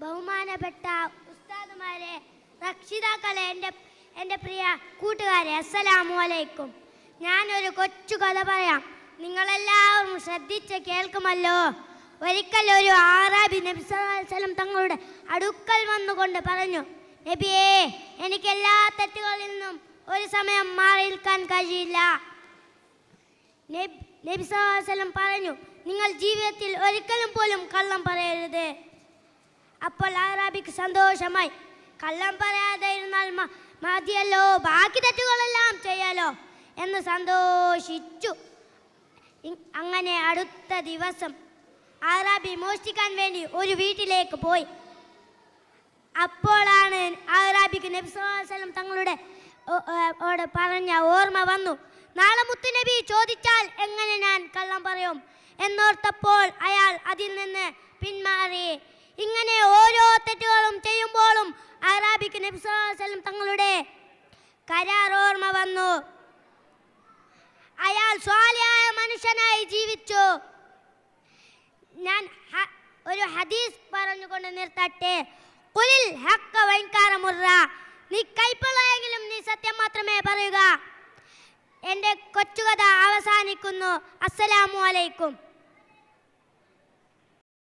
ബഹുമാനപ്പെട്ട ഉസ്താദുമാരെ, രക്ഷിതാക്കളെ, എൻ്റെ പ്രിയ കൂട്ടുകാരെ, അസ്സലാമു അലൈക്കും. ഞാനൊരു കൊച്ചു കഥ പറയാം. നിങ്ങളെല്ലാവരും ശ്രദ്ധിച്ച് കേൾക്കുമല്ലോ. ഒരിക്കൽ ഒരു ആറാബി നബി സല്ലല്ലാഹു അലൈഹി വസല്ലം തങ്ങളുടെ അടുക്കൽ വന്നുകൊണ്ട് പറഞ്ഞു, നബിയേ, എനിക്ക് എല്ലാ തെറ്റുകളിൽ നിന്നും ഒരു സമയം മാറി നിൽക്കാൻ കഴിയില്ല. നബി സല്ലല്ലാഹു അലൈഹി വസല്ലം പറഞ്ഞു, നിങ്ങൾ ജീവിതത്തിൽ ഒരിക്കലും പോലും കള്ളം പറയരുത്. അപ്പോൾ ആറാബിക്ക് സന്തോഷമായി. കള്ളം പറയാതെ ഇരുന്നാൽ മതിയല്ലോ, ബാക്കി തെറ്റുകളെല്ലാം ചെയ്യാലോ എന്ന് സന്തോഷിച്ചു. അങ്ങനെ അടുത്ത ദിവസം ആറാബി മോഷ്ടിക്കാൻ വേണ്ടി ഒരു വീട്ടിലേക്ക് പോയി. അപ്പോഴാണ് ആറാബിക്ക് നബി സല്ലല്ലാഹു അലൈഹി വസല്ലം തങ്ങളുടെ പറഞ്ഞ ഓർമ്മ വന്നു. നാളെ മുത്തുനബി ചോദിച്ചാൽ എങ്ങനെ ഞാൻ കള്ളം പറയും എന്നോർത്തപ്പോൾ അയാൾ അതിൽ നിന്ന് പിന്മാറി. ഇങ്ങനെ ഓരോ തെറ്റുകളും ചെയ്യുമ്പോഴും ആറാബിക്ക് നബി സല്ലല്ലാഹു അലൈഹി വസല്ലം തങ്ങളുടെ കരാർ ഓർമ്മ വന്നു. അയാൾ സ്വാലിഹായ മനുഷ്യനായി ജീവിച്ചു. ഞാൻ ഒരു ഹദീസ് പറഞ്ഞുകൊണ്ട് നിർത്തട്ടെ. ഖുലിൽ ഹഖ്ഖ വഇൻ കാന മുർറ. നീ കൈപ്പുള്ളയെങ്കിലും നീ സത്യം മാത്രമേ പറയുക. എൻ്റെ കൊച്ചുകഥ അവസാനിക്കുന്നു. അസ്സലാമു അലൈക്കും.